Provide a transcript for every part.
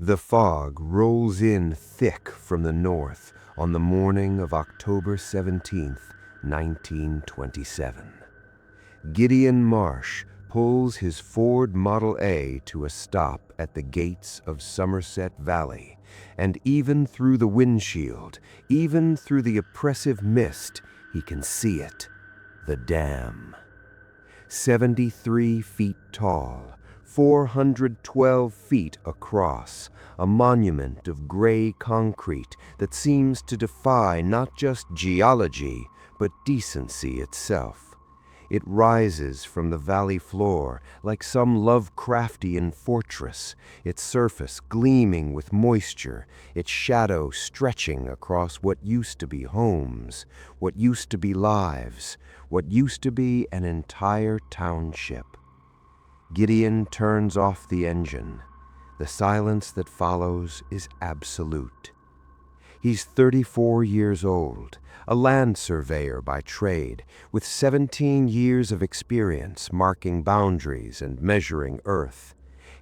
The fog rolls in thick from the north on the morning of October 17th, 1927. Gideon Marsh pulls his Ford Model A to a stop at the gates of Somerset Valley, and even through the windshield, even through the oppressive mist, he can see it. The dam. 73 feet tall, 412 feet across, a monument of gray concrete that seems to defy not just geology, but decency itself. It rises from the valley floor like some Lovecraftian fortress, its surface gleaming with moisture, its shadow stretching across what used to be homes, what used to be lives, what used to be an entire township. Gideon turns off the engine. The silence that follows is absolute. He's 34 years old, a land surveyor by trade, with 17 years of experience marking boundaries and measuring earth.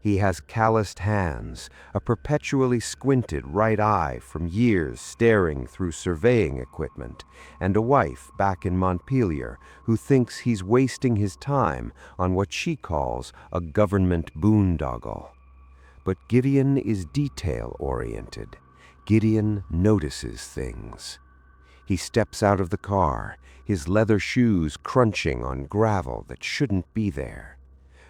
He has calloused hands, a perpetually squinted right eye from years staring through surveying equipment, and a wife back in Montpelier who thinks he's wasting his time on what she calls a government boondoggle. But Gideon is detail-oriented. Gideon notices things. He steps out of the car, his leather shoes crunching on gravel that shouldn't be there.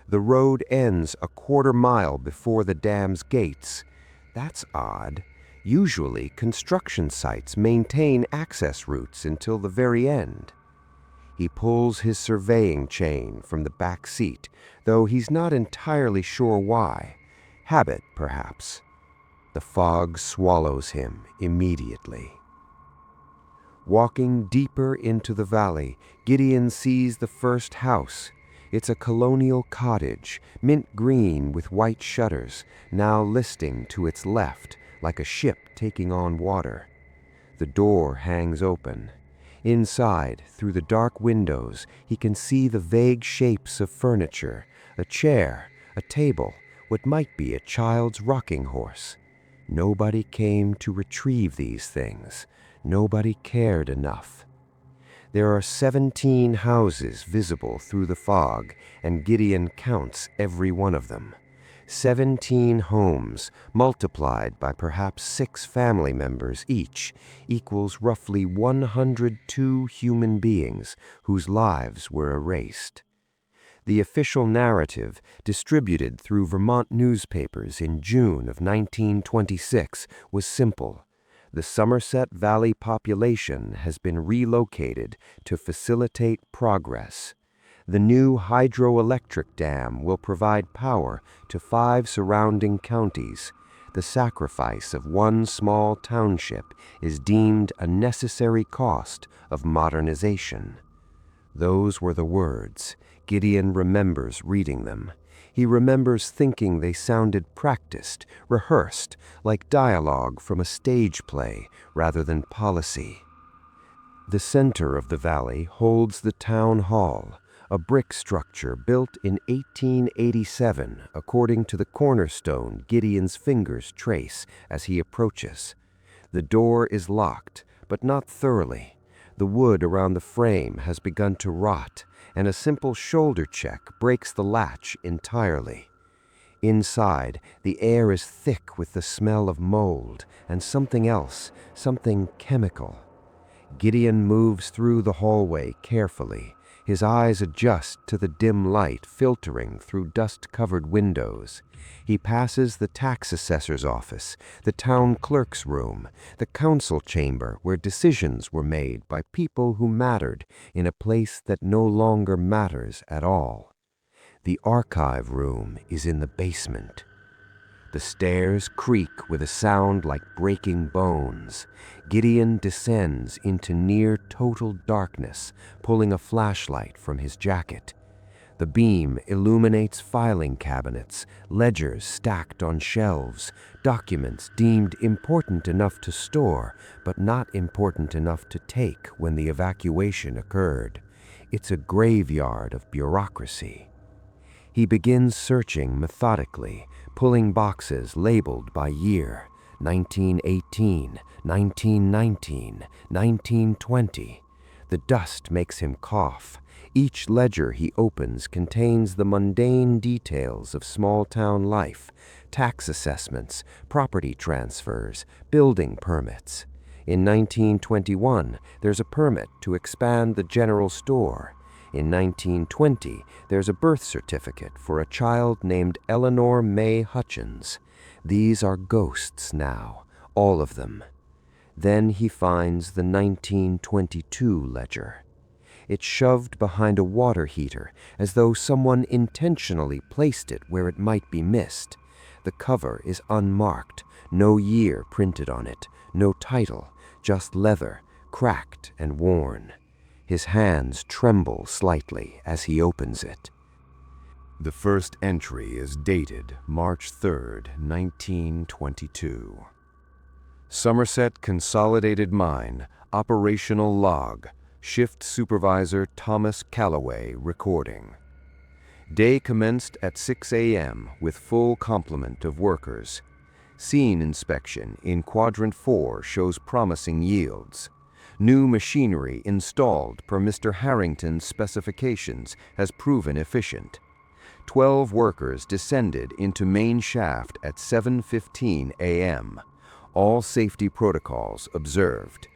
The road ends a quarter-mile before the dam's gates. That's odd. Usually, construction sites maintain access routes until the very end. He pulls his surveying chain from the back seat, though he's not entirely sure why. Habit, perhaps. The fog swallows him immediately. Walking deeper into the valley, Gideon sees the first house. It's a colonial cottage, mint green with white shutters, now listing to its left like a ship taking on water. The door hangs open. Inside, through the dark windows, he can see the vague shapes of furniture, a chair, a table, what might be a child's rocking horse. Nobody came to retrieve these things. Nobody cared enough. There are 17 houses visible through the fog, and Gideon counts every one of them. 17 homes, multiplied by perhaps 6 family members each, equals roughly 102 human beings whose lives were erased. The official narrative, distributed through Vermont newspapers in June of 1926, was simple. The Somerset Valley population has been relocated to facilitate progress. The new hydroelectric dam will provide power to 5 surrounding counties. The sacrifice of one small township is deemed a necessary cost of modernization. Those were the words. Gideon remembers reading them. He remembers thinking they sounded practiced, rehearsed, like dialogue from a stage play rather than policy. The center of the valley holds the town hall, a brick structure built in 1887 according to the cornerstone Gideon's fingers trace as he approaches. The door is locked, but not thoroughly. The wood around the frame has begun to rot, and a simple shoulder check breaks the latch entirely. Inside, the air is thick with the smell of mold and something else, something chemical. Gideon moves through the hallway carefully. His eyes adjust to the dim light filtering through dust-covered windows. He passes the tax assessor's office, the town clerk's room, the council chamber where decisions were made by people who mattered in a place that no longer matters at all. The archive room is in the basement. The stairs creak with a sound like breaking bones. Gideon descends into near-total darkness, pulling a flashlight from his jacket. The beam illuminates filing cabinets, ledgers stacked on shelves, documents deemed important enough to store, but not important enough to take when the evacuation occurred. It's a graveyard of bureaucracy. He begins searching methodically, pulling boxes labeled by year: 1918, 1919, 1920. The dust makes him cough. Each ledger he opens contains the mundane details of small-town life: tax assessments, property transfers, building permits. In 1921, there's a permit to expand the general store. In 1920, there's a birth certificate for a child named Eleanor May Hutchins. These are ghosts now, all of them. Then he finds the 1922 ledger. It's shoved behind a water heater, as though someone intentionally placed it where it might be missed. The cover is unmarked, no year printed on it, no title, just leather, cracked and worn. His hands tremble slightly as he opens it. The first entry is dated March 3rd, 1922. Somerset Consolidated Mine, Operational Log, Shift Supervisor Thomas Calloway recording. Day commenced at 6 a.m. with full complement of workers. Scene inspection in Quadrant 4 shows promising yields. New machinery installed per Mr. Harrington's specifications has proven efficient. 12 workers descended into main shaft at 7:15 a.m. All safety protocols observed.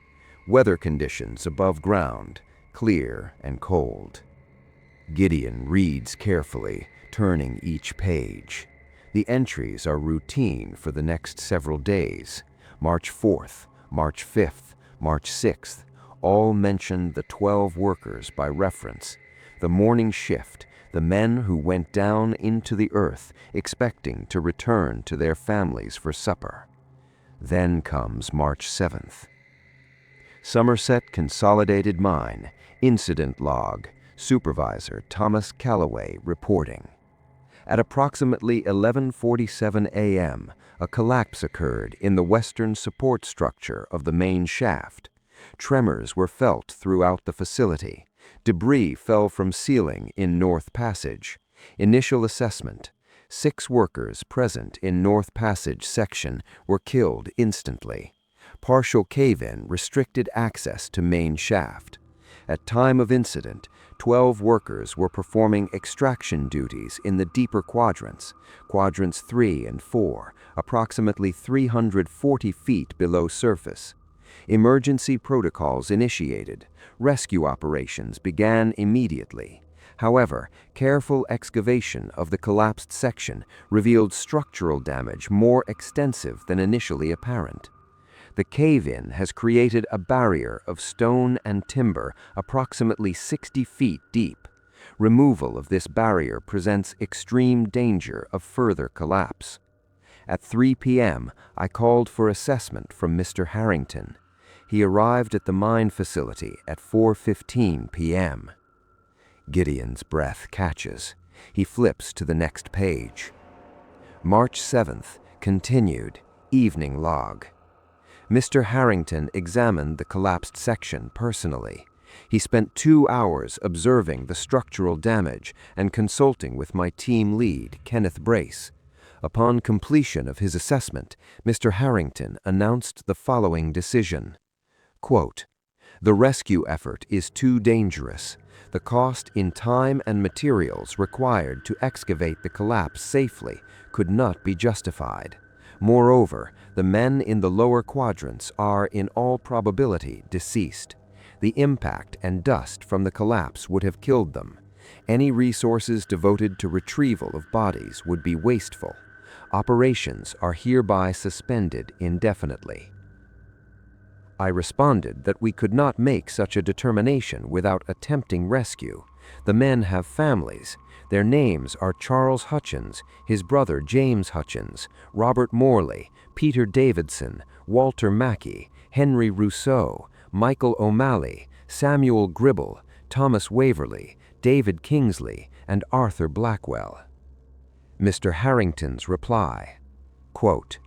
Weather conditions above ground, clear and cold. Gideon reads carefully, turning each page. The entries are routine for the next several days. March 4th, March 5th, March 6th, all mention the 12 workers by reference. The morning shift, the men who went down into the earth expecting to return to their families for supper. Then comes March 7th. Somerset Consolidated Mine, Incident Log, Supervisor Thomas Calloway reporting. At approximately 11:47 a.m., a collapse occurred in the western support structure of the main shaft. Tremors were felt throughout the facility. Debris fell from ceiling in North Passage. Initial assessment: 6 workers present in North Passage section were killed instantly. Partial cave-in restricted access to main shaft. At time of incident, 12 workers were performing extraction duties in the deeper quadrants, quadrants 3 and 4, approximately 340 feet below surface. Emergency protocols initiated. Rescue operations began immediately. However, careful excavation of the collapsed section revealed structural damage more extensive than initially apparent. The cave-in has created a barrier of stone and timber approximately 60 feet deep. Removal of this barrier presents extreme danger of further collapse. At 3 p.m., I called for assessment from Mr. Harrington. He arrived at the mine facility at 4:15 p.m. Gideon's breath catches. He flips to the next page. March 7th, continued, evening log. Mr. Harrington examined the collapsed section personally. He spent 2 hours observing the structural damage and consulting with my team lead, Kenneth Brace. Upon completion of his assessment, Mr. Harrington announced the following decision. Quote, "The rescue effort is too dangerous. The cost in time and materials required to excavate the collapse safely could not be justified. Moreover, the men in the lower quadrants are, in all probability, deceased. The impact and dust from the collapse would have killed them. Any resources devoted to retrieval of bodies would be wasteful. Operations are hereby suspended indefinitely." I responded that we could not make such a determination without attempting rescue. The men have families. Their names are Charles Hutchins, his brother James Hutchins, Robert Morley, Peter Davidson, Walter Mackey, Henry Rousseau, Michael O'Malley, Samuel Gribble, Thomas Waverley, David Kingsley, and Arthur Blackwell. Mr. Harrington's reply, quote,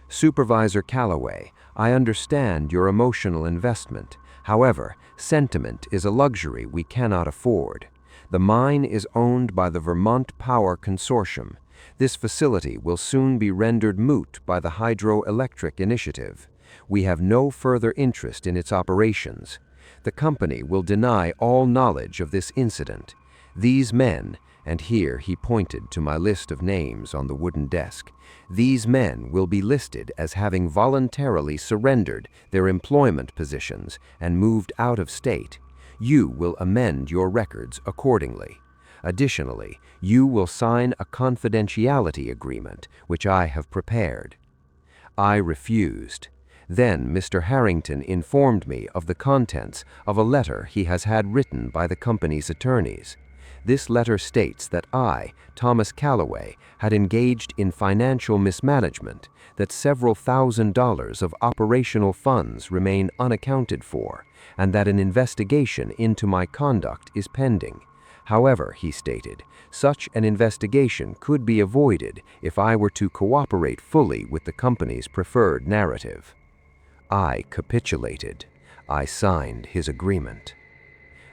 "Supervisor Calloway, I understand your emotional investment. However, sentiment is a luxury we cannot afford. The mine is owned by the Vermont Power Consortium. This facility will soon be rendered moot by the hydroelectric initiative. We have no further interest in its operations. The company will deny all knowledge of this incident. These men, and here he pointed to my list of names on the wooden desk, these men will be listed as having voluntarily surrendered their employment positions and moved out of state. You will amend your records accordingly. Additionally, you will sign a confidentiality agreement, which I have prepared. I refused. Then Mr. Harrington informed me of the contents of a letter he has had written by the company's attorneys. This letter states that I, Thomas Calloway, had engaged in financial mismanagement, that several $1,000s of operational funds remain unaccounted for, and that an investigation into my conduct is pending. However, he stated, such an investigation could be avoided if I were to cooperate fully with the company's preferred narrative. I capitulated. I signed his agreement.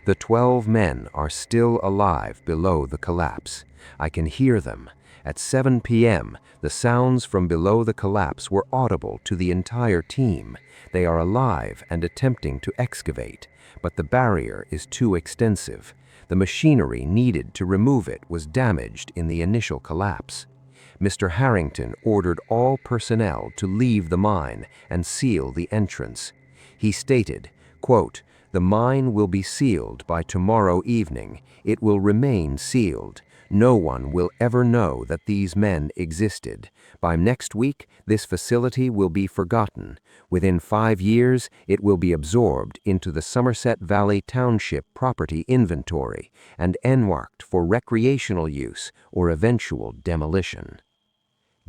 The 12 men are still alive below the collapse. I can hear them. At 7 p.m., the sounds from below the collapse were audible to the entire team. They are alive and attempting to excavate, but the barrier is too extensive. The machinery needed to remove it was damaged in the initial collapse. Mr. Harrington ordered all personnel to leave the mine and seal the entrance. He stated, quote, "The mine will be sealed by tomorrow evening. It will remain sealed. No one will ever know that these men existed. By next week, this facility will be forgotten. Within 5 years, it will be absorbed into the Somerset Valley Township property inventory and enmarked for recreational use or eventual demolition."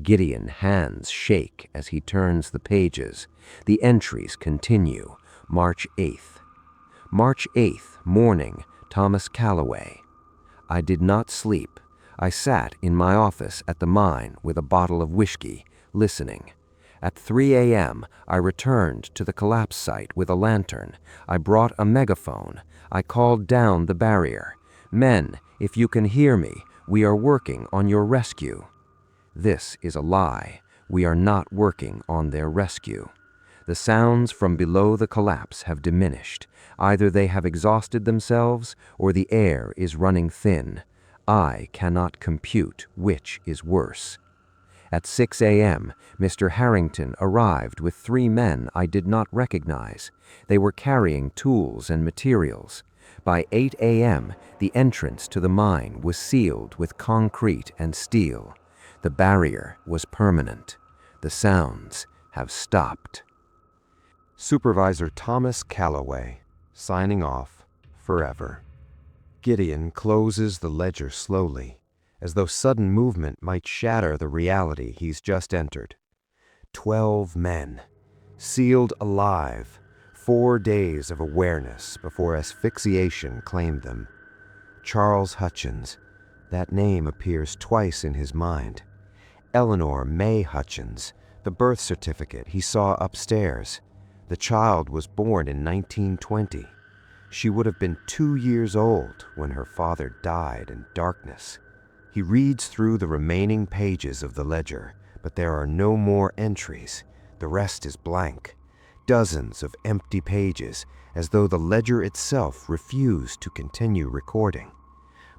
Gideon's hands shake as he turns the pages. The entries continue. March 8th. March 8th, morning, Thomas Calloway. I did not sleep. I sat in my office at the mine with a bottle of whiskey, listening. At 3 a.m., I returned to the collapse site with a lantern. I brought a megaphone. I called down the barrier. "Men, if you can hear me, we are working on your rescue." This is a lie. We are not working on their rescue. The sounds from below the collapse have diminished. Either they have exhausted themselves or the air is running thin. I cannot compute which is worse. At 6 a.m., Mr. Harrington arrived with 3 men I did not recognize. They were carrying tools and materials. By 8 a.m., the entrance to the mine was sealed with concrete and steel. The barrier was permanent. The sounds have stopped. Supervisor Thomas Calloway, signing off forever. Gideon closes the ledger slowly, as though sudden movement might shatter the reality he's just entered. 12 men, sealed alive, 4 days of awareness before asphyxiation claimed them. Charles Hutchins, that name appears twice in his mind. Eleanor May Hutchins, the birth certificate he saw upstairs. The child was born in 1920. She would have been 2 years old when her father died in darkness. He reads through the remaining pages of the ledger, but there are no more entries. The rest is blank. Dozens of empty pages, as though the ledger itself refused to continue recording.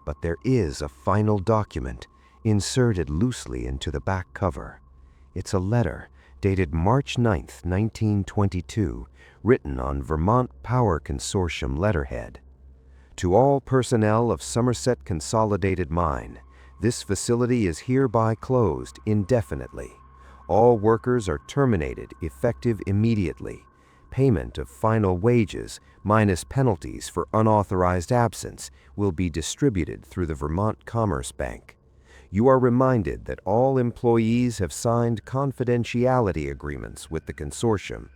But there is a final document, inserted loosely into the back cover. It's a letter dated March 9th, 1922, written on Vermont Power Consortium letterhead. To all personnel of Somerset Consolidated Mine, this facility is hereby closed indefinitely. All workers are terminated effective immediately. Payment of final wages, minus penalties for unauthorized absence, will be distributed through the Vermont Commerce Bank. You are reminded that all employees have signed confidentiality agreements with the consortium.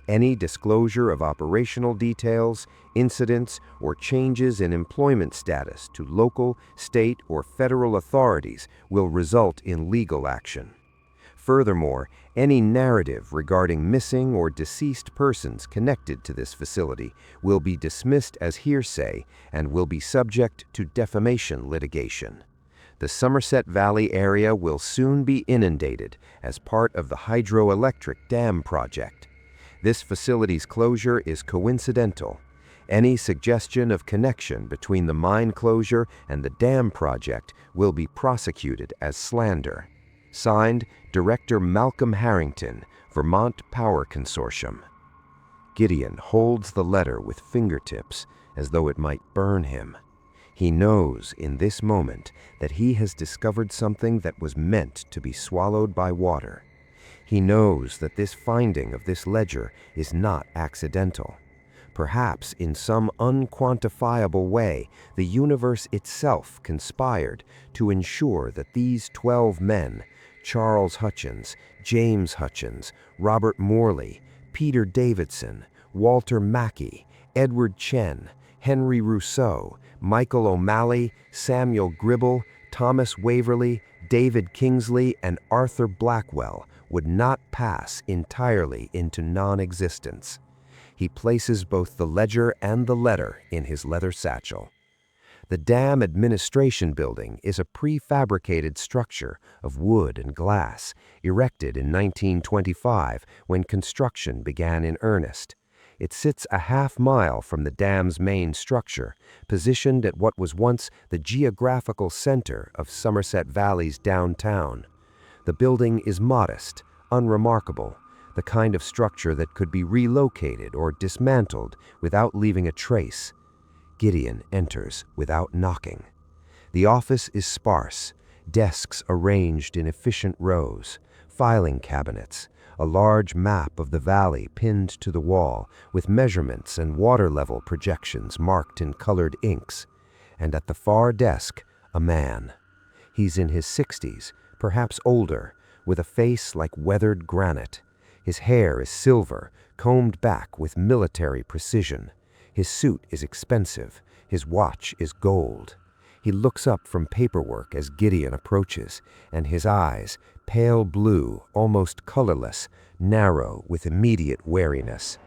Any disclosure of operational details, incidents, or changes in employment status to local, state, or federal authorities will result in legal action. Furthermore, any narrative regarding missing or deceased persons connected to this facility will be dismissed as hearsay and will be subject to defamation litigation. The Somerset Valley area will soon be inundated as part of the hydroelectric dam project. This facility's closure is coincidental. Any suggestion of connection between the mine closure and the dam project will be prosecuted as slander. Signed, Director Malcolm Harrington, Vermont Power Consortium. Gideon holds the letter with fingertips as though it might burn him. He knows in this moment that he has discovered something that was meant to be swallowed by water. He knows that this finding of this ledger is not accidental. Perhaps in some unquantifiable way, the universe itself conspired to ensure that these 12 men, Charles Hutchins, James Hutchins, Robert Morley, Peter Davidson, Walter Mackey, Edward Chen, Henry Rousseau, Michael O'Malley, Samuel Gribble, Thomas Waverley, David Kingsley, and Arthur Blackwell would not pass entirely into non-existence. He places both the ledger and the letter in his leather satchel. The Dam Administration Building is a prefabricated structure of wood and glass, erected in 1925 when construction began in earnest. It sits a half-mile from the dam's main structure, positioned at what was once the geographical center of Somerset Valley's downtown. The building is modest, unremarkable, the kind of structure that could be relocated or dismantled without leaving a trace. Gideon enters without knocking. The office is sparse, desks arranged in efficient rows, filing cabinets, a large map of the valley pinned to the wall with measurements and water level projections marked in colored inks, and at the far desk, a man. He's in his 60s, perhaps older, with a face like weathered granite. His hair is silver, combed back with military precision. His suit is expensive. His watch is gold. He looks up from paperwork as Gideon approaches, and his eyes, pale blue, almost colorless, narrow with immediate wariness.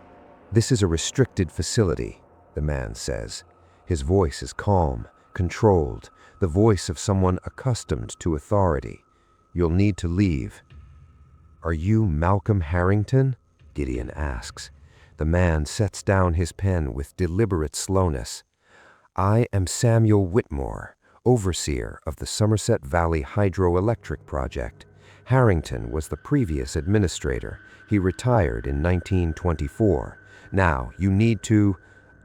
"This is a restricted facility," the man says. His voice is calm, controlled, the voice of someone accustomed to authority. "You'll need to leave." "Are you Malcolm Harrington?" Gideon asks. The man sets down his pen with deliberate slowness. "I am Samuel Whitmore, overseer of the Somerset Valley Hydroelectric Project. Harrington was the previous administrator. He retired in 1924. Now, you need to—"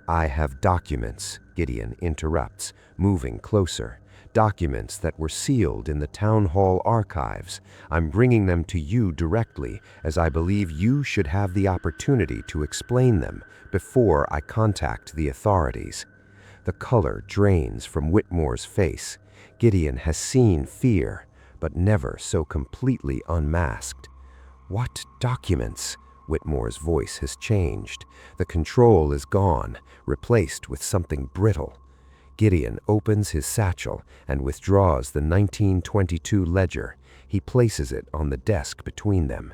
"I have documents," Gideon interrupts, moving closer. "Documents that were sealed in the town hall archives. I'm bringing them to you directly, as I believe you should have the opportunity to explain them before I contact the authorities." The color drains from Whitmore's face. Gideon has seen fear, but never so completely unmasked. "What documents?" Whitmore's voice has changed. The control is gone, replaced with something brittle. Gideon opens his satchel and withdraws the 1922 ledger. He places it on the desk between them.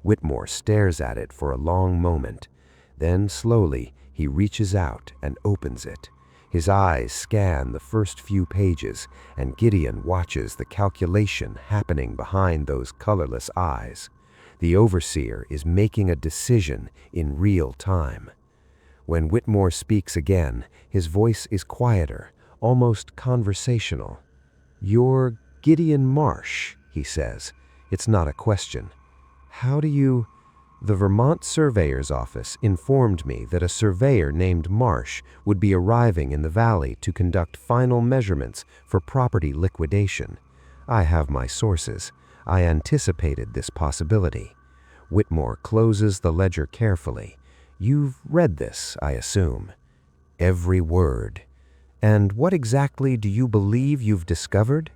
Whitmore stares at it for a long moment. Then, slowly, he reaches out and opens it. His eyes scan the first few pages, and Gideon watches the calculation happening behind those colorless eyes. The overseer is making a decision in real time. When Whitmore speaks again, his voice is quieter, almost conversational. "You're Gideon Marsh," he says. It's not a question. "How do you—" "The Vermont Surveyor's Office informed me that a surveyor named Marsh would be arriving in the valley to conduct final measurements for property liquidation. I have my sources. I anticipated this possibility." Whitmore closes the ledger carefully. "You've read this, I assume." "Every word." "And what exactly do you believe you've discovered?"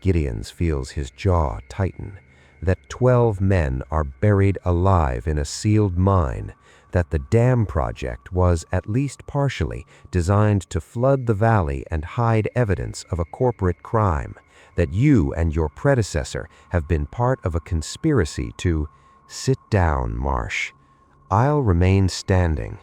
Gideon feels his jaw tighten. That 12 men are buried alive in a sealed mine, that the dam project was, at least partially, designed to flood the valley and hide evidence of a corporate crime, that you and your predecessor have been part of a conspiracy to— "Sit down, Marsh. I'll remain standing.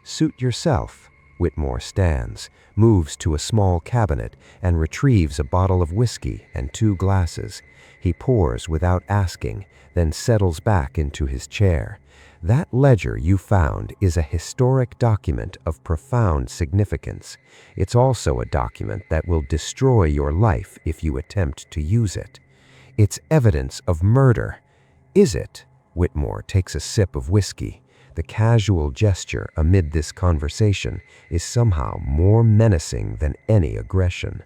Suit yourself. Whitmore stands, moves to a small cabinet, and retrieves a bottle of whiskey and 2 glasses. He pours without asking, then settles back into his chair. That ledger you found is a historic document of profound significance. It's also a document that will destroy your life if you attempt to use it. It's evidence of murder. Is it? Whitmore takes a sip of whiskey. The casual gesture amid this conversation is somehow more menacing than any aggression.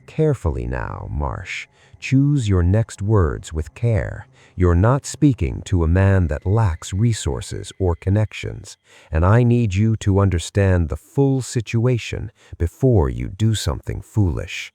Carefully now, Marsh. Choose your next words with care. You're not speaking to a man that lacks resources or connections, and I need you to understand the full situation before you do something foolish.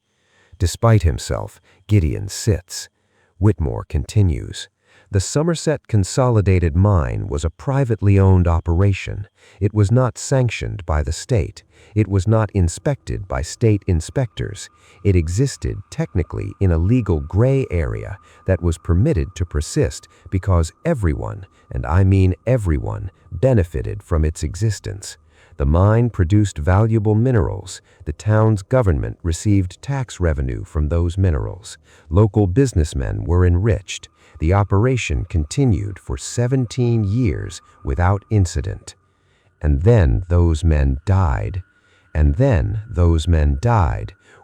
Despite himself, Gideon sits. Whitmore continues. The Somerset Consolidated Mine was a privately owned operation. It was not sanctioned by the state. It was not inspected by state inspectors. It existed technically in a legal gray area that was permitted to persist because everyone, and I mean everyone, benefited from its existence. The mine produced valuable minerals. The town's government received tax revenue from those minerals. Local businessmen were enriched. The operation continued for 17 years without incident. And then those men died.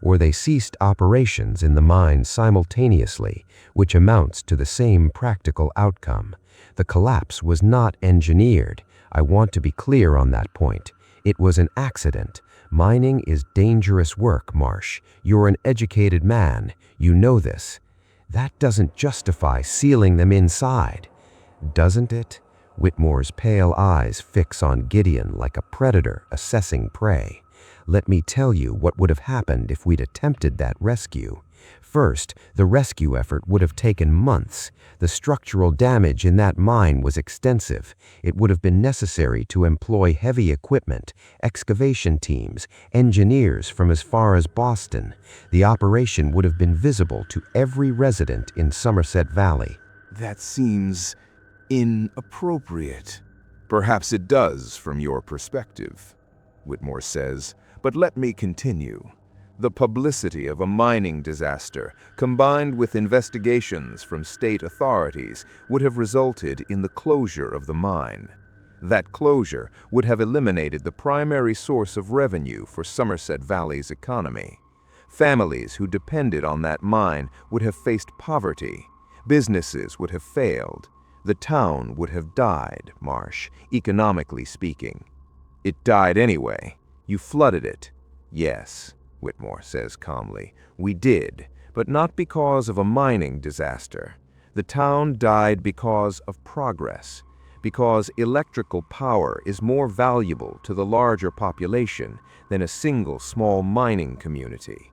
Or they ceased operations in the mine simultaneously, which amounts to the same practical outcome. The collapse was not engineered. I want to be clear on that point. It was an accident. Mining is dangerous work, Marsh. You're an educated man. You know this. That doesn't justify sealing them inside, doesn't it? Whitmore's pale eyes fix on Gideon like a predator assessing prey. Let me tell you what would have happened if we'd attempted that rescue. First, the rescue effort would have taken months. The structural damage in that mine was extensive. It would have been necessary to employ heavy equipment, excavation teams, engineers from as far as Boston. The operation would have been visible to every resident in Somerset Valley. That seems inappropriate. Perhaps it does from your perspective, Whitmore says, but let me continue. The publicity of a mining disaster, combined with investigations from state authorities, would have resulted in the closure of the mine. That closure would have eliminated the primary source of revenue for Somerset Valley's economy. Families who depended on that mine would have faced poverty. Businesses would have failed. The town would have died, Marsh, economically speaking. It died anyway. You flooded it. Yes, Whitmore says calmly. We did, but not because of a mining disaster. The town died because of progress, because electrical power is more valuable to the larger population than a single small mining community.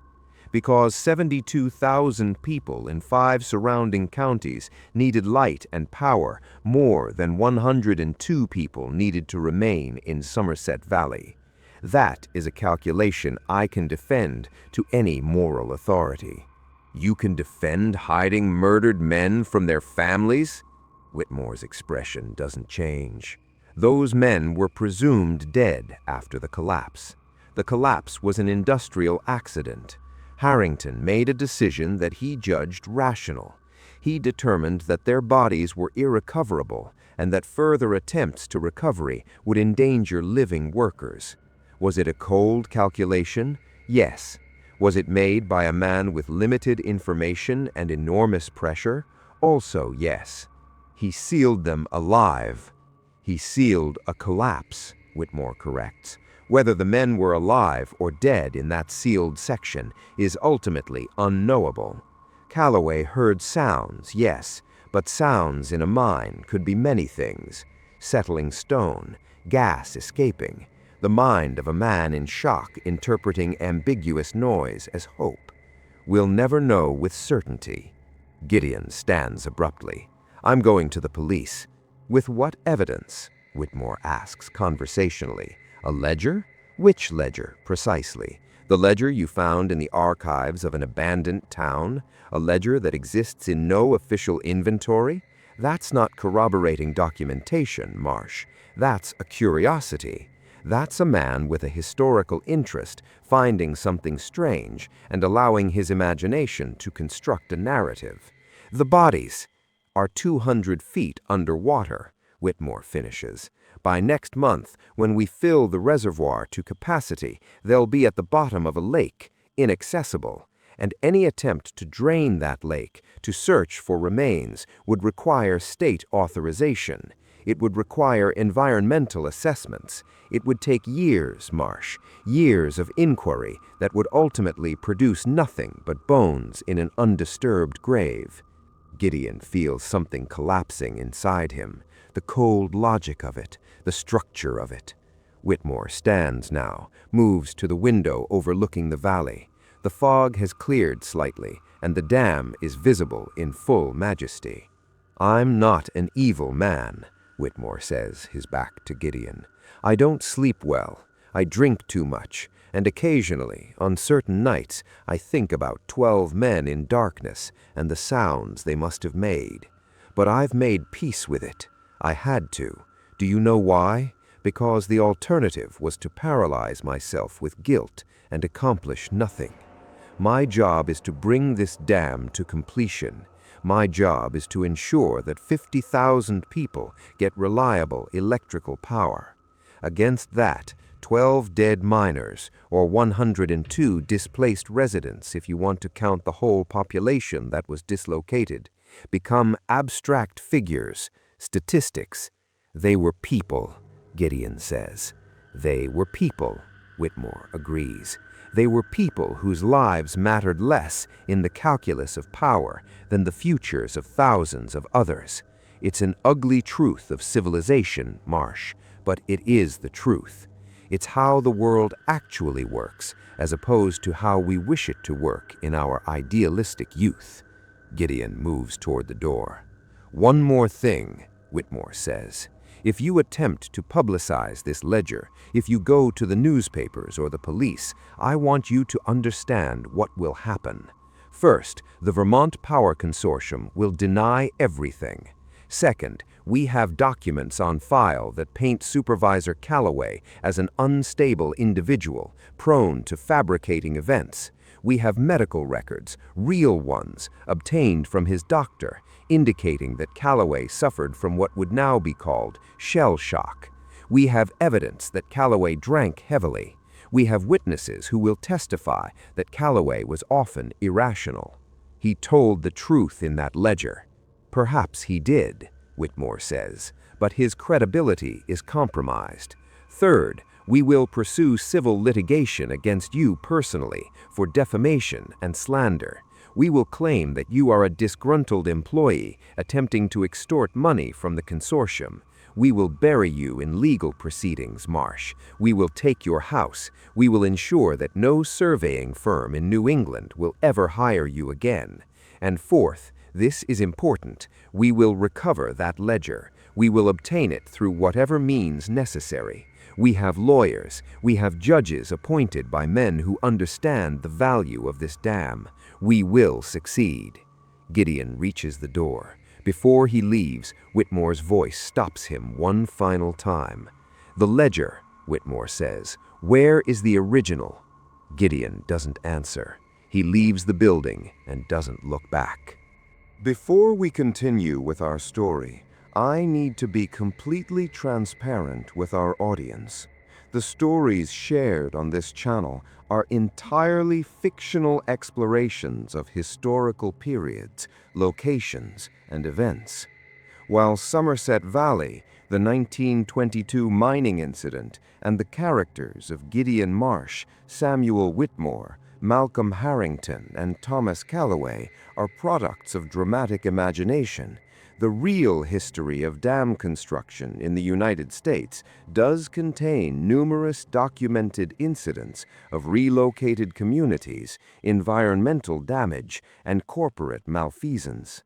Because 72,000 people in 5 surrounding counties needed light and power more than 102 people needed to remain in Somerset Valley. That is a calculation I can defend to any moral authority. You can defend hiding murdered men from their families? Whitmore's expression doesn't change. Those men were presumed dead after the collapse. The collapse was an industrial accident. Harrington made a decision that he judged rational. He determined that their bodies were irrecoverable and that further attempts to recovery would endanger living workers. Was it a cold calculation? Yes. Was it made by a man with limited information and enormous pressure? Also yes. He sealed them alive. He sealed a collapse, Whitmore corrects. Whether the men were alive or dead in that sealed section is ultimately unknowable. Calloway heard sounds, yes, but sounds in a mine could be many things. Settling stone, gas escaping, the mind of a man in shock interpreting ambiguous noise as hope. We'll never know with certainty. Gideon stands abruptly. I'm going to the police. With what evidence? Whitmore asks conversationally. A ledger? Which ledger, precisely? The ledger you found in the archives of an abandoned town? A ledger that exists in no official inventory? That's not corroborating documentation, Marsh. That's a curiosity. That's a man with a historical interest finding something strange and allowing his imagination to construct a narrative. The bodies are 200 feet underwater, Whitmore finishes. By next month, when we fill the reservoir to capacity, they'll be at the bottom of a lake, inaccessible, and any attempt to drain that lake, to search for remains, would require state authorization. It would require environmental assessments. It would take years, Marsh, years of inquiry that would ultimately produce nothing but bones in an undisturbed grave. Gideon feels something collapsing inside him, the cold logic of it, the structure of it. Whitmore stands now, moves to the window overlooking the valley. The fog has cleared slightly, and the dam is visible in full majesty. "I'm not an evil man," Whitmore says, his back to Gideon. "I don't sleep well. I drink too much, and occasionally, on certain nights, I think about 12 men in darkness and the sounds they must have made. But I've made peace with it. I had to. Do you know why? Because the alternative was to paralyze myself with guilt and accomplish nothing. My job is to bring this dam to completion. My job is to ensure that 50,000 people get reliable electrical power. Against that, 12 dead miners, or 102 displaced residents if you want to count the whole population that was dislocated, become abstract figures, statistics. They were people, Gideon says. They were people, Whitmore agrees. They were people whose lives mattered less in the calculus of power than the futures of thousands of others. It's an ugly truth of civilization, Marsh, but it is the truth. It's how the world actually works, as opposed to how we wish it to work in our idealistic youth. Gideon moves toward the door. "One more thing," Whitmore says. "If you attempt to publicize this ledger, if you go to the newspapers or the police, I want you to understand what will happen. First, the Vermont Power Consortium will deny everything. Second, we have documents on file that paint Supervisor Calloway as an unstable individual, prone to fabricating events. We have medical records, real ones, obtained from his doctor, indicating that Calloway suffered from what would now be called shell shock. We have evidence that Calloway drank heavily. We have witnesses who will testify that Calloway was often irrational. He told the truth in that ledger. Perhaps he did," Whitmore says, "but his credibility is compromised. Third, we will pursue civil litigation against you personally for defamation and slander. We will claim that you are a disgruntled employee attempting to extort money from the consortium. We will bury you in legal proceedings, Marsh. We will take your house. We will ensure that no surveying firm in New England will ever hire you again. And fourth, this is important, we will recover that ledger. We will obtain it through whatever means necessary. We have lawyers, we have judges appointed by men who understand the value of this dam. We will succeed." Gideon reaches the door. Before he leaves, Whitmore's voice stops him one final time. "The ledger," Whitmore says. "Where is the original?" Gideon doesn't answer. He leaves the building and doesn't look back. Before we continue with our story, I need to be completely transparent with our audience. The stories shared on this channel are entirely fictional explorations of historical periods, locations, and events. While Somerset Valley, the 1922 mining incident, and the characters of Gideon Marsh, Samuel Whitmore, Malcolm Harrington, and Thomas Calloway are products of dramatic imagination, the real history of dam construction in the United States does contain numerous documented incidents of relocated communities, environmental damage, and corporate malfeasance.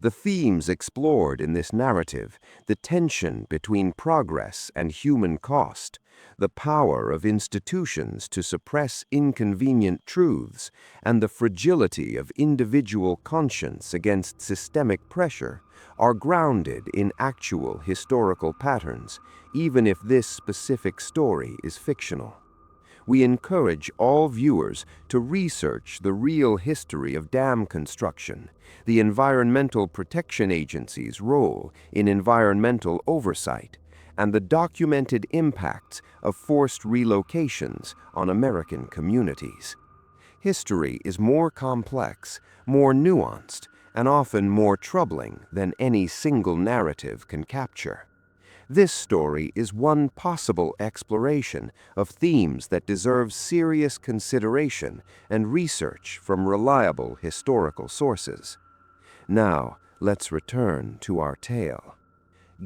The themes explored in this narrative, the tension between progress and human cost, the power of institutions to suppress inconvenient truths, and the fragility of individual conscience against systemic pressure, are grounded in actual historical patterns, even if this specific story is fictional. We encourage all viewers to research the real history of dam construction, the Environmental Protection Agency's role in environmental oversight, and the documented impacts of forced relocations on American communities. History is more complex, more nuanced, and often more troubling than any single narrative can capture. This story is one possible exploration of themes that deserve serious consideration and research from reliable historical sources. Now, let's return to our tale.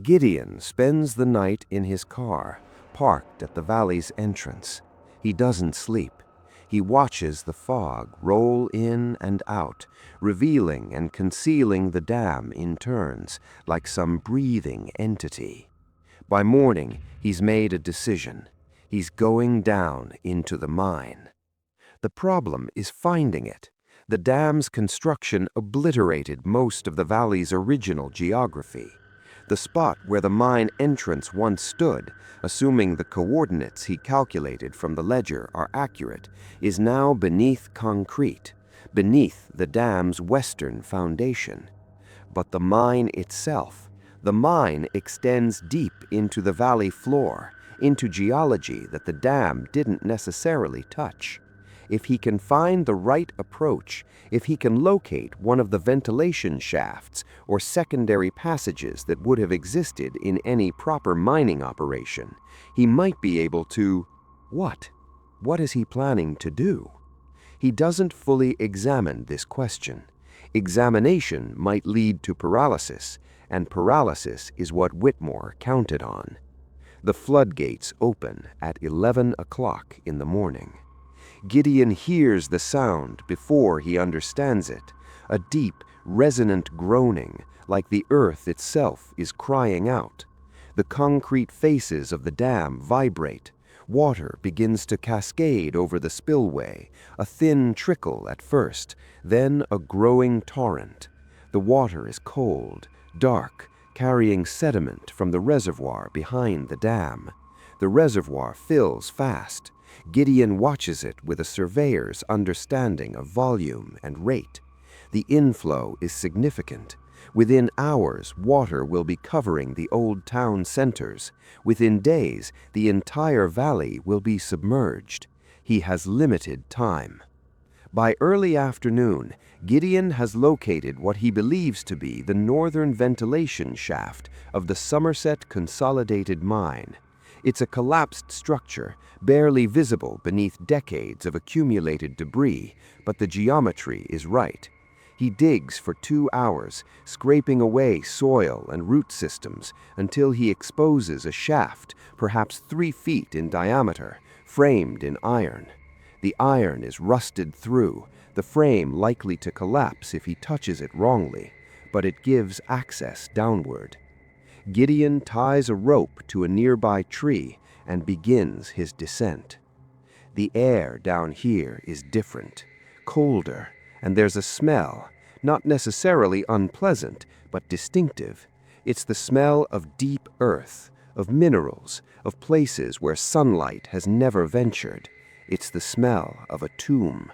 Gideon spends the night in his car, parked at the valley's entrance. He doesn't sleep. He watches the fog roll in and out, revealing and concealing the dam in turns, like some breathing entity. By morning, he's made a decision. He's going down into the mine. The problem is finding it. The dam's construction obliterated most of the valley's original geography. The spot where the mine entrance once stood, assuming the coordinates he calculated from the ledger are accurate, is now beneath concrete, beneath the dam's western foundation. But the mine itself, the mine extends deep into the valley floor, into geology that the dam didn't necessarily touch. If he can find the right approach, if he can locate one of the ventilation shafts or secondary passages that would have existed in any proper mining operation, he might be able to... What? What is he planning to do? He doesn't fully examine this question. Examination might lead to paralysis, and paralysis is what Whitmore counted on. The floodgates open at 11 o'clock in the morning. Gideon hears the sound before he understands it, a deep, resonant groaning, like the earth itself is crying out. The concrete faces of the dam vibrate. Water begins to cascade over the spillway, a thin trickle at first, then a growing torrent. The water is cold, dark, carrying sediment from the reservoir behind the dam. The reservoir fills fast. Gideon watches it with a surveyor's understanding of volume and rate. The inflow is significant. Within hours, water will be covering the old town centers. Within days, the entire valley will be submerged. He has limited time. By early afternoon, Gideon has located what he believes to be the northern ventilation shaft of the Somerset Consolidated Mine. It's a collapsed structure, barely visible beneath decades of accumulated debris, but the geometry is right. He digs for 2 hours, scraping away soil and root systems until he exposes a shaft, perhaps 3 feet in diameter, framed in iron. The iron is rusted through, the frame likely to collapse if he touches it wrongly, but it gives access downward. Gideon ties a rope to a nearby tree and begins his descent. The air down here is different, colder, and there's a smell, not necessarily unpleasant, but distinctive. It's the smell of deep earth, of minerals, of places where sunlight has never ventured. It's the smell of a tomb.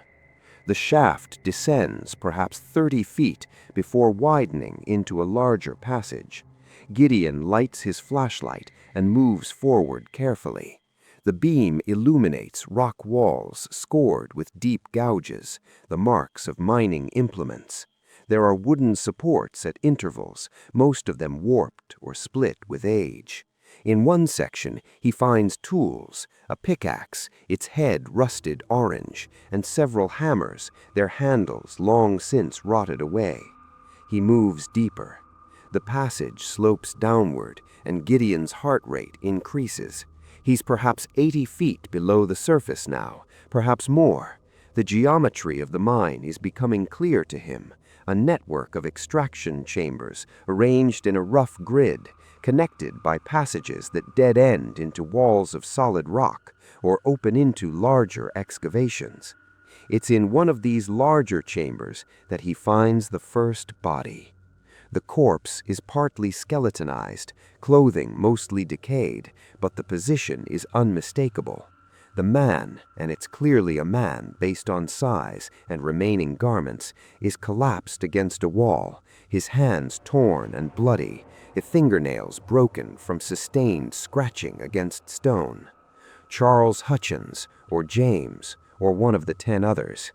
The shaft descends perhaps 30 feet before widening into a larger passage. Gideon lights his flashlight and moves forward carefully. The beam illuminates rock walls scored with deep gouges, the marks of mining implements. There are wooden supports at intervals, most of them warped or split with age. In one section, he finds tools, a pickaxe, its head rusted orange, and several hammers, their handles long since rotted away. He moves deeper. The passage slopes downward, and Gideon's heart rate increases. He's perhaps 80 feet below the surface now, perhaps more. The geometry of the mine is becoming clear to him, a network of extraction chambers arranged in a rough grid, connected by passages that dead-end into walls of solid rock or open into larger excavations. It's in one of these larger chambers that he finds the first body. The corpse is partly skeletonized, clothing mostly decayed, but the position is unmistakable. The man, and it's clearly a man based on size and remaining garments, is collapsed against a wall, his hands torn and bloody, his fingernails broken from sustained scratching against stone. Charles Hutchins, or James, or one of the 10 others.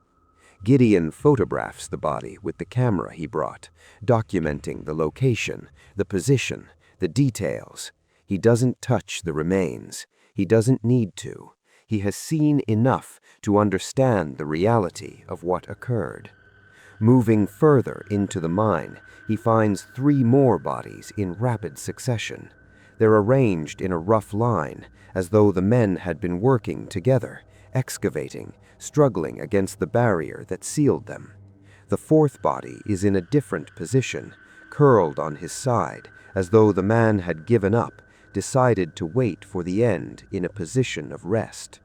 Gideon photographs the body with the camera he brought, documenting the location, the position, the details. He doesn't touch the remains. He doesn't need to. He has seen enough to understand the reality of what occurred. Moving further into the mine, he finds 3 more bodies in rapid succession. They're arranged in a rough line, as though the men had been working together, excavating, struggling against the barrier that sealed them. The 4th body is in a different position, curled on his side, as though the man had given up, decided to wait for the end in a position of rest.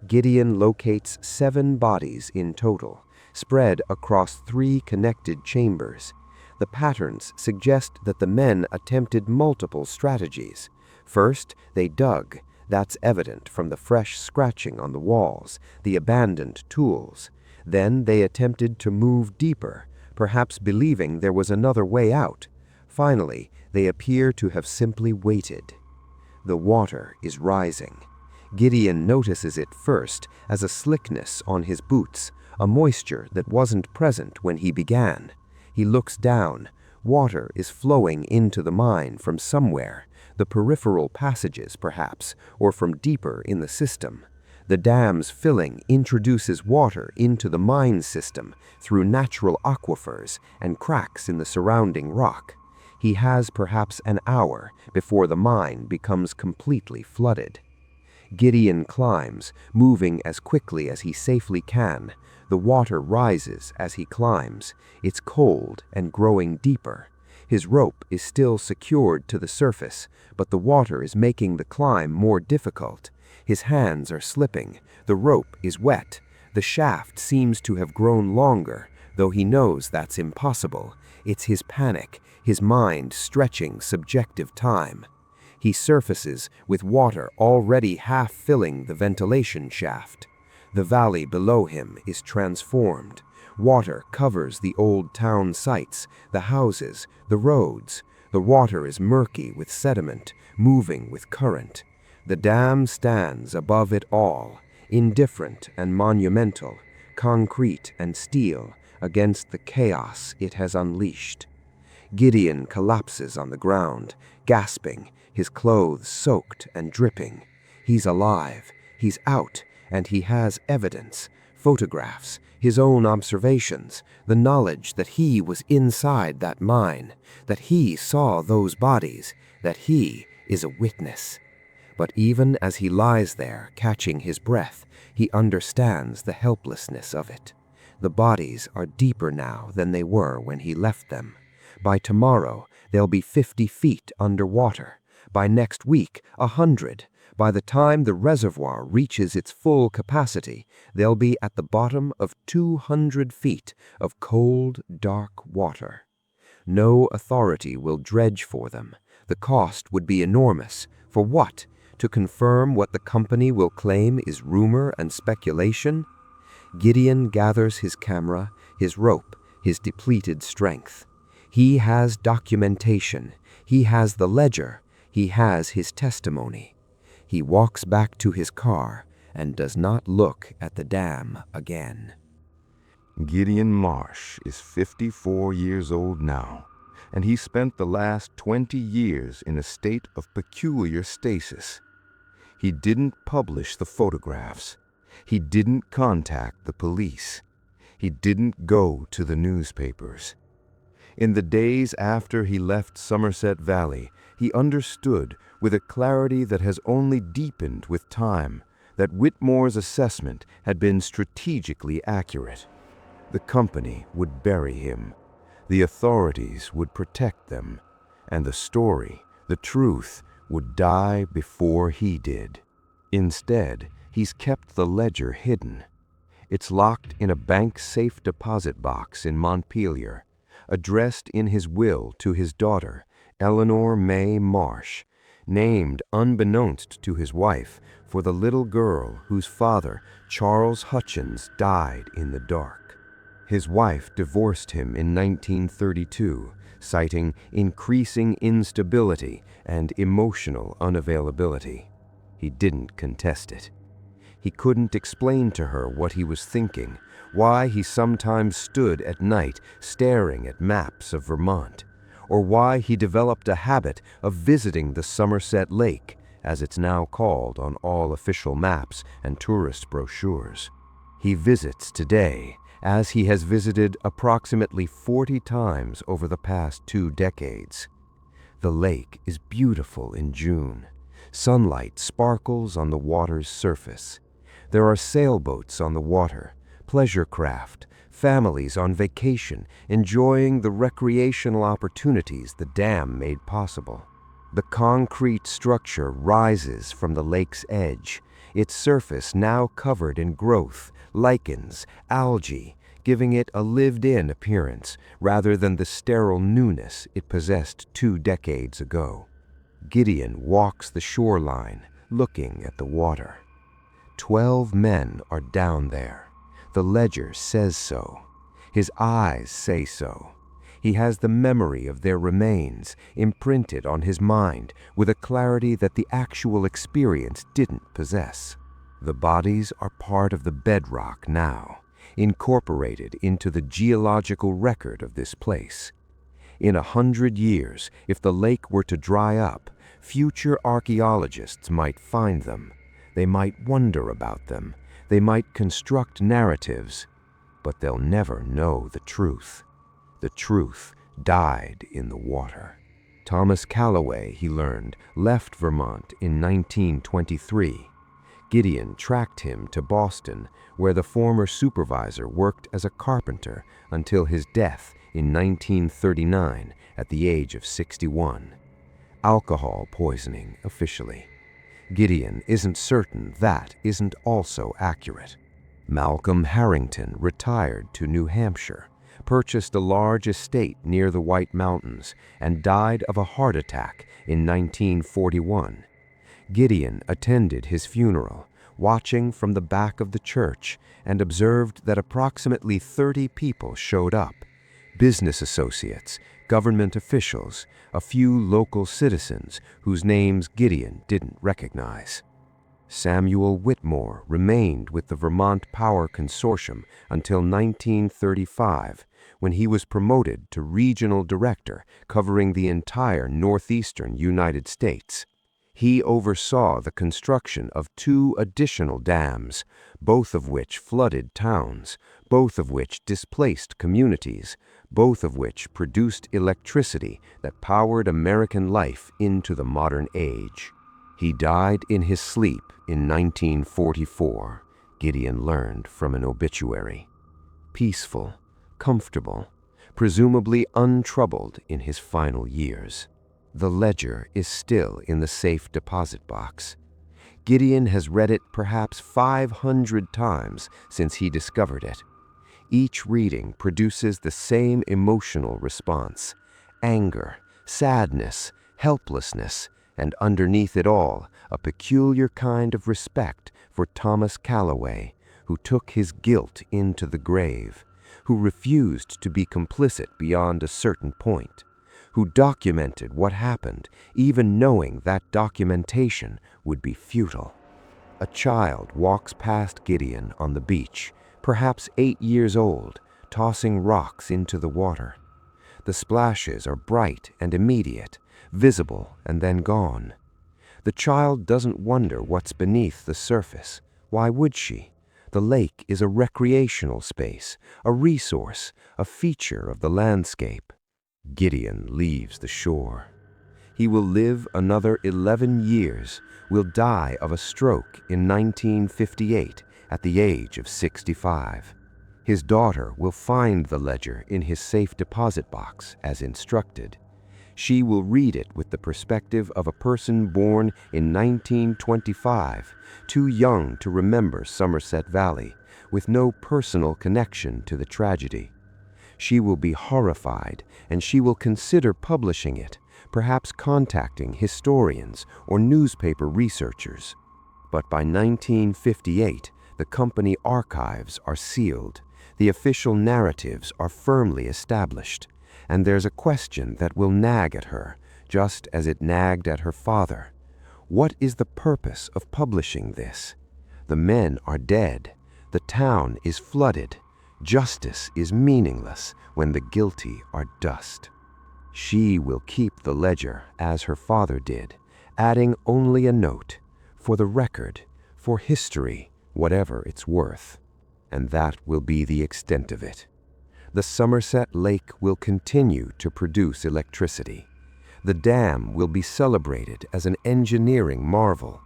Gideon locates 7 bodies in total, spread across 3 connected chambers. The patterns suggest that the men attempted multiple strategies. First, they dug. That's evident from the fresh scratching on the walls, the abandoned tools. Then they attempted to move deeper, perhaps believing there was another way out. Finally, they appear to have simply waited. The water is rising. Gideon notices it first as a slickness on his boots, a moisture that wasn't present when he began. He looks down. Water is flowing into the mine from somewhere, the peripheral passages perhaps, or from deeper in the system. The dam's filling introduces water into the mine system through natural aquifers and cracks in the surrounding rock. He has perhaps an hour before the mine becomes completely flooded. Gideon climbs, moving as quickly as he safely can. The water rises as he climbs. It's cold and growing deeper. His rope is still secured to the surface, but the water is making the climb more difficult. His hands are slipping. The rope is wet. The shaft seems to have grown longer, though he knows that's impossible. It's his panic, his mind stretching subjective time. He surfaces with water already half filling the ventilation shaft. The valley below him is transformed. Water covers the old town sites, the houses, the roads. The water is murky with sediment, moving with current. The dam stands above it all, indifferent and monumental, concrete and steel, against the chaos it has unleashed. Gideon collapses on the ground, gasping, his clothes soaked and dripping. He's alive, he's out, and he has evidence, photographs, his own observations, the knowledge that he was inside that mine, that he saw those bodies, that he is a witness. But even as he lies there, catching his breath, he understands the helplessness of it. The bodies are deeper now than they were when he left them. By tomorrow, they'll be 50 feet underwater. By next week, 100. By the time the reservoir reaches its full capacity, they'll be at the bottom of 200 feet of cold, dark water. No authority will dredge for them. The cost would be enormous. For what? To confirm what the company will claim is rumor and speculation? Gideon gathers his camera, his rope, his depleted strength. He has documentation. He has the ledger. He has his testimony. He walks back to his car and does not look at the dam again. Gideon Marsh is 54 years old now, and he spent the last 20 years in a state of peculiar stasis. He didn't publish the photographs. He didn't contact the police. He didn't go to the newspapers. In the days after he left Somerset Valley, he understood, with a clarity that has only deepened with time, that Whitmore's assessment had been strategically accurate. The company would bury him. The authorities would protect them, and the story, the truth, would die before he did. Instead, he's kept the ledger hidden. It's locked in a bank safe deposit box in Montpelier, addressed in his will to his daughter, Eleanor May Marsh, named unbeknownst to his wife for the little girl whose father, Charles Hutchins, died in the dark. His wife divorced him in 1932, citing increasing instability and emotional unavailability. He didn't contest it. He couldn't explain to her what he was thinking, why he sometimes stood at night staring at maps of Vermont, or why he developed a habit of visiting the Somerset Lake, as it's now called on all official maps and tourist brochures. He visits today, as he has visited approximately 40 times over the past 2 decades. The lake is beautiful in June. Sunlight sparkles on the water's surface. There are sailboats on the water, pleasure craft, families on vacation enjoying the recreational opportunities the dam made possible. The concrete structure rises from the lake's edge, its surface now covered in growth, lichens, algae, giving it a lived-in appearance rather than the sterile newness it possessed 2 decades ago. Gideon walks the shoreline, looking at the water. 12 men are down there. The ledger says so. His eyes say so. He has the memory of their remains imprinted on his mind with a clarity that the actual experience didn't possess. The bodies are part of the bedrock now, incorporated into the geological record of this place. In 100 years, if the lake were to dry up, future archaeologists might find them. They might wonder about them. They might construct narratives, but they'll never know the truth. The truth died in the water. Thomas Calloway, he learned, left Vermont in 1923. Gideon tracked him to Boston, where the former supervisor worked as a carpenter until his death in 1939 at the age of 61. Alcohol poisoning, officially. Gideon isn't certain that isn't also accurate. Malcolm Harrington retired to New Hampshire, purchased a large estate near the White Mountains, and died of a heart attack in 1941. Gideon attended his funeral, watching from the back of the church, and observed that approximately 30 people showed up: business associates, government officials, a few local citizens whose names Gideon didn't recognize. Samuel Whitmore remained with the Vermont Power Consortium until 1935, when he was promoted to regional director covering the entire northeastern United States. He oversaw the construction of 2 additional dams, both of which flooded towns, both of which displaced communities, both of which produced electricity that powered American life into the modern age. He died in his sleep in 1944, Gideon learned from an obituary. Peaceful, comfortable, presumably untroubled in his final years. The ledger is still in the safe deposit box. Gideon has read it perhaps 500 times since he discovered it. Each reading produces the same emotional response: anger, sadness, helplessness, and underneath it all, a peculiar kind of respect for Thomas Calloway, who took his guilt into the grave, who refused to be complicit beyond a certain point, who documented what happened, even knowing that documentation would be futile. A child walks past Gideon on the beach, perhaps 8 years old, tossing rocks into the water. The splashes are bright and immediate, visible and then gone. The child doesn't wonder what's beneath the surface. Why would she? The lake is a recreational space, a resource, a feature of the landscape. Gideon leaves the shore. He will live another 11 years, will die of a stroke in 1958 at the age of 65. His daughter will find the ledger in his safe deposit box as instructed. She will read it with the perspective of a person born in 1925, too young to remember Somerset Valley, with no personal connection to the tragedy. She will be horrified, and she will consider publishing it, perhaps contacting historians or newspaper researchers. But by 1958, the company archives are sealed, the official narratives are firmly established, and there's a question that will nag at her, just as it nagged at her father. What is the purpose of publishing this? The men are dead. The town is flooded. Justice is meaningless when the guilty are dust. She will keep the ledger as her father did, adding only a note, for the record, for history, whatever it's worth. And that will be the extent of it. The Somerset Lake will continue to produce electricity. The dam will be celebrated as an engineering marvel.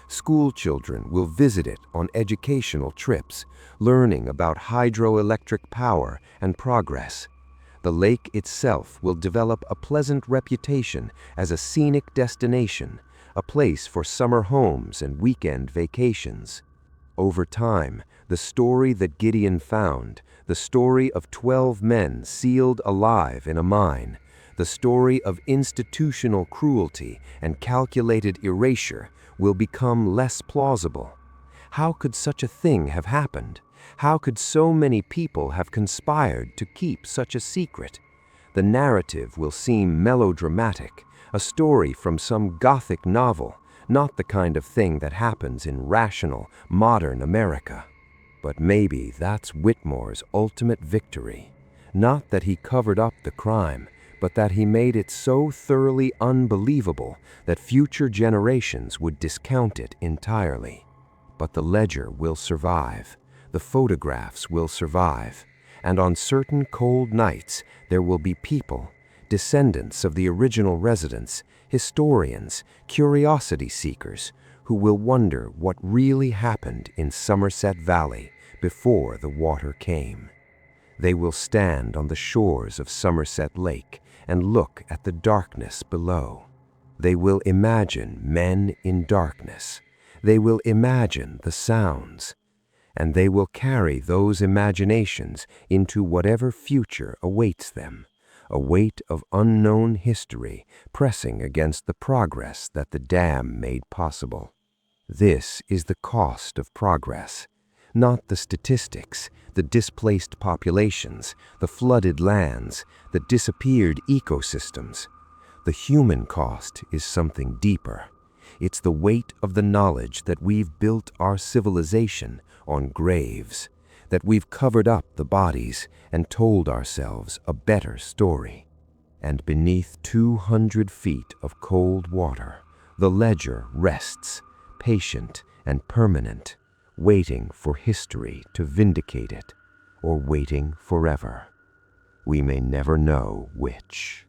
School children will visit it on educational trips, learning about hydroelectric power and progress. The lake itself will develop a pleasant reputation as a scenic destination, a place for summer homes and weekend vacations. Over time, the story that Gideon found, the story of 12 men sealed alive in a mine, the story of institutional cruelty and calculated erasure will become less plausible. How could such a thing have happened? How could so many people have conspired to keep such a secret? The narrative will seem melodramatic, a story from some Gothic novel, not the kind of thing that happens in rational, modern America. But maybe that's Whitmore's ultimate victory. Not that he covered up the crime, but that he made it so thoroughly unbelievable that future generations would discount it entirely. But the ledger will survive. The photographs will survive. And on certain cold nights, there will be people, descendants of the original residents, historians, curiosity seekers, who will wonder what really happened in Somerset Valley before the water came. They will stand on the shores of Somerset Lake and look at the darkness below. They will imagine men in darkness. They will imagine the sounds. And they will carry those imaginations into whatever future awaits them, a weight of unknown history pressing against the progress that the dam made possible. This is the cost of progress, not the statistics, the displaced populations, the flooded lands, the disappeared ecosystems. The human cost is something deeper. It's the weight of the knowledge that we've built our civilization on graves, that we've covered up the bodies and told ourselves a better story. And beneath 200 feet of cold water, the ledger rests, patient and permanent, waiting for history to vindicate it, or waiting forever. We may never know which.